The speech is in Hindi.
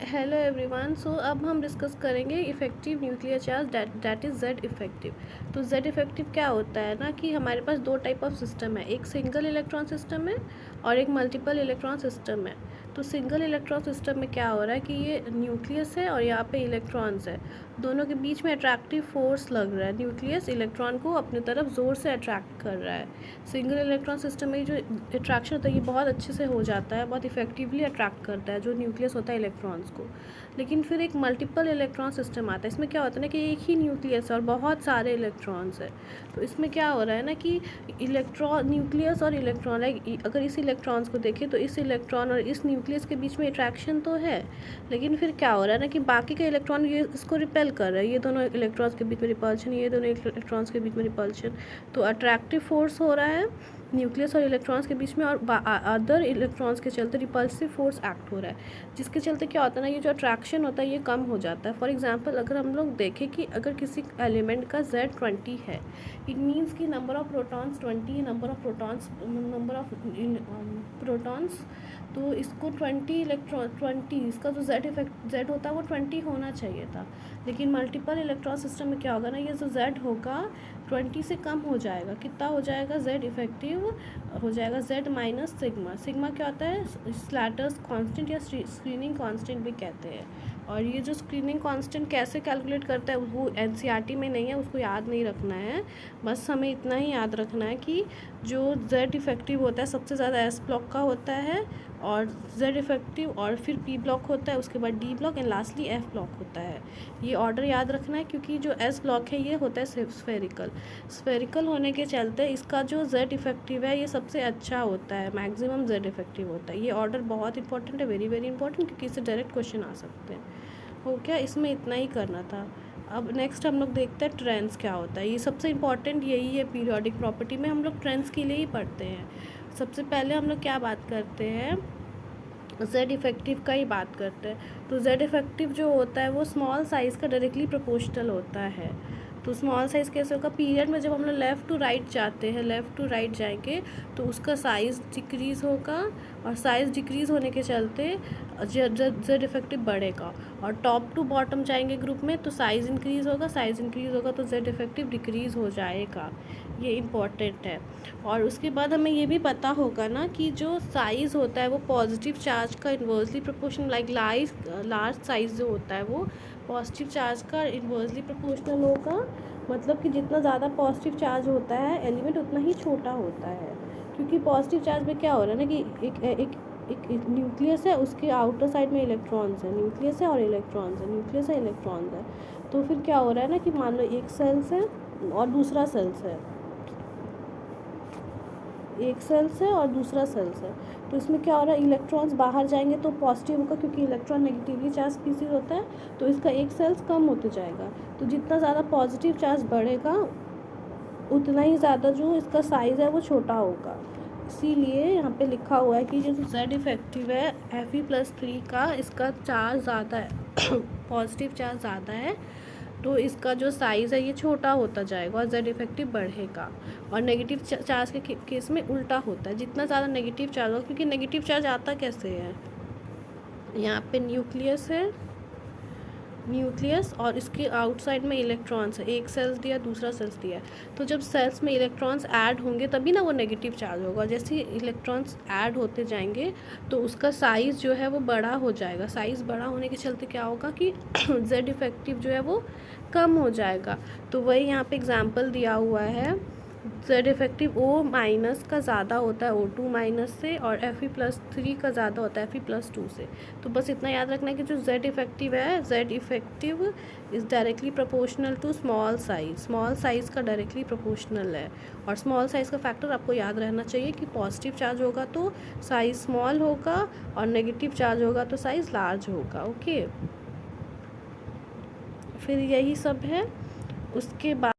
Hello everyone. सो अब हम डिस्कस करेंगे effective nuclear charge that is Z effective. तो जेड इफ़ेक्टिव क्या होता है ना कि हमारे पास दो टाइप ऑफ सिस्टम है, एक सिंगल इलेक्ट्रॉन सिस्टम है और एक मल्टीपल इलेक्ट्रॉन सिस्टम है। तो सिंगल इलेक्ट्रॉन सिस्टम में क्या हो रहा है कि ये न्यूक्लियस है और यहाँ पे इलेक्ट्रॉन्स है, दोनों के बीच में अट्रैक्टिव फोर्स लग रहा है। न्यूक्लियस इलेक्ट्रॉन को अपनी तरफ ज़ोर से अट्रैक्ट कर रहा है। सिंगल इलेक्ट्रॉन सिस्टम में जो अट्रैक्शन होता है ये बहुत अच्छे से हो जाता है, बहुत इफेक्टिवली अट्रैक्ट करता है जो न्यूक्लियस होता है इलेक्ट्रॉन्स को। लेकिन फिर एक मल्टीपल इलेक्ट्रॉन सिस्टम आता है, इसमें क्या होता है ना कि एक ही न्यूक्लियस है और बहुत सारे इलेक्ट्रॉन्स है। तो इसमें क्या हो रहा है ना कि इलेक्ट्रॉन न्यूक्लियस और इलेक्ट्रॉन है, अगर इस इलेक्ट्रॉन्स को देखें तो इस इलेक्ट्रॉन और इस न्यूक्लियस के बीच में अट्रैक्शन तो है, लेकिन फिर क्या हो रहा है ना कि बाकी के इलेक्ट्रॉन ये इसको रिपेल कर रहे हैं, ये दोनों इलेक्ट्रॉन्स के बीच में रिपल्शन, ये दोनों इलेक्ट्रॉन्स के बीच में रिपल्शन। तो अट्रैक्टिव फोर्स हो रहा है न्यूक्लियस और इलेक्ट्रॉन्स के बीच में, और अदर इलेक्ट्रॉन्स के चलते रिपल्सिव फोर्स एक्ट हो रहा है, जिसके चलते क्या होता है ना ये जो अट्रैक्शन होता है ये कम हो जाता है। फॉर एग्जांपल अगर हम लोग देखें कि अगर किसी एलिमेंट का Z20 है, इट मीन्स कि नंबर ऑफ प्रोटॉन्स 20 है, नंबर ऑफ प्रोटॉन्स तो इसको 20 इसका जो Z होता है वो 20 होना चाहिए था। लेकिन मल्टीपल इलेक्ट्रॉन सिस्टम में क्या होगा ना, ये जो Z होगा 20 से कम हो जाएगा। कितना हो जाएगा? Z इफेक्टिव हो जाएगा Z माइनस सिग्मा। सिग्मा क्या होता है? स्लैटर्स कांस्टेंट या स्क्रीनिंग कांस्टेंट भी कहते हैं। और ये जो स्क्रीनिंग कांस्टेंट कैसे कैलकुलेट करता है वो NCERT में नहीं है, उसको याद नहीं रखना है। बस हमें इतना ही याद रखना है कि जो Z इफेक्टिव होता है सबसे ज़्यादा S ब्लॉक का होता है, और Z इफेक्टिव और फिर P ब्लॉक होता है, उसके बाद D block and lastly F block होता है। ये ऑर्डर याद रखना है क्योंकि जो S ब्लॉक है ये होता है स्फेरिकल होने के चलते इसका जो Z इफेक्टिव है ये सबसे अच्छा होता है, मैक्सिमम Z इफेक्टिव होता है। ये ऑर्डर बहुत इंपॉर्टेंट है, वेरी वेरी इंपॉर्टेंट, क्योंकि इससे डायरेक्ट क्वेश्चन आ सकते हैं। हो क्या? इसमें इतना ही करना था। अब नेक्स्ट हम लोग देखते हैं ट्रेंड्स क्या होता है। ये सबसे इम्पॉर्टेंट यही है, पीरियोडिक प्रॉपर्टी में हम लोग ट्रेंड्स के लिए ही पढ़ते हैं। सबसे पहले हम लोग क्या बात करते हैं? Z इफेक्टिव का ही बात करते हैं। तो Z इफेक्टिव जो होता है वो स्मॉल साइज़ का डायरेक्टली प्रोपोर्शनल होता है। तो स्मॉल साइज़ कैसे होगा? पीरियड में जब हम लोग लेफ़्ट टू राइट जाते हैं, लेफ़्ट टू राइट जाएंगे तो उसका साइज़ डिक्रीज़ होगा, और साइज़ डिक्रीज़ होने के चलते Z इफेक्टिव बढ़ेगा। और टॉप टू बॉटम जाएंगे ग्रुप में तो साइज़ इंक्रीज़ होगा, साइज़ इंक्रीज़ होगा तो Z इफेक्टिव डिक्रीज़ हो जाएगा। ये इम्पॉर्टेंट है। और उसके बाद हमें ये भी पता होगा ना कि जो साइज़ होता है वो पॉजिटिव चार्ज का inversely proportional, like large size जो होता है वो पॉजिटिव चार्ज का इन्वर्सली प्रोपोर्शनल होगा। मतलब कि जितना ज़्यादा पॉजिटिव चार्ज होता है एलिमेंट उतना ही छोटा होता है, क्योंकि पॉजिटिव चार्ज में क्या हो रहा है ना कि एक न्यूक्लियस है, उसके आउटर साइड में इलेक्ट्रॉन्स है, न्यूक्लियस है और इलेक्ट्रॉन्स है, न्यूक्लियस है इलेक्ट्रॉन्स है। तो फिर क्या हो रहा है ना कि मान लो एक सेल्स है और दूसरा सेल्स है, एक सेल्स है और दूसरा सेल्स है, तो इसमें क्या हो रहा है, इलेक्ट्रॉन्स बाहर जाएंगे तो पॉजिटिव होगा, क्योंकि इलेक्ट्रॉन नेगेटिवली चार्ज स्पीसीज होता है, तो इसका एक सेल्स कम होते जाएगा। तो जितना ज़्यादा पॉजिटिव चार्ज बढ़ेगा उतना ही ज़्यादा जो इसका साइज़ है वो छोटा होगा। इसीलिए यहाँ पे लिखा हुआ है कि जो Z इफेक्टिव है Fe+3 का, इसका चार्ज ज़्यादा है पॉजिटिव चार्ज ज़्यादा है, तो इसका जो साइज़ है ये छोटा होता जाएगा और Z इफेक्टिव बढ़ेगा। और नेगेटिव चार्ज के केस में उल्टा होता है, जितना ज़्यादा नेगेटिव चार्ज होगा, क्योंकि नेगेटिव चार्ज आता कैसे है, यहाँ पे न्यूक्लियस और इसके आउटसाइड में इलेक्ट्रॉन्स है, एक सेल्स दिया दूसरा सेल्स दिया, तो जब सेल्स में इलेक्ट्रॉन्स ऐड होंगे तभी ना वो नेगेटिव चार्ज होगा। जैसे ही इलेक्ट्रॉन्स ऐड होते जाएंगे तो उसका साइज़ जो है वो बड़ा हो जाएगा। साइज़ बड़ा होने के चलते क्या होगा कि Z इफेक्टिव जो है वो कम हो जाएगा। तो वही यहाँ पे एग्जांपल दिया हुआ है, Z इफेक्टिव O माइनस का ज़्यादा होता है O2 माइनस से, और Fe+3 का ज़्यादा होता है Fe+2 से। तो बस इतना याद रखना है कि जो Z इफेक्टिव है, Z effective is directly proportional to small size का डायरेक्टली प्रोपोर्शनल है। और स्मॉल साइज़ का फैक्टर आपको याद रहना चाहिए कि पॉजिटिव चार्ज होगा तो साइज़ स्मॉल होगा, और नेगेटिव चार्ज होगा तो साइज़ लार्ज होगा। ओके, फिर यही सब है। उसके बाद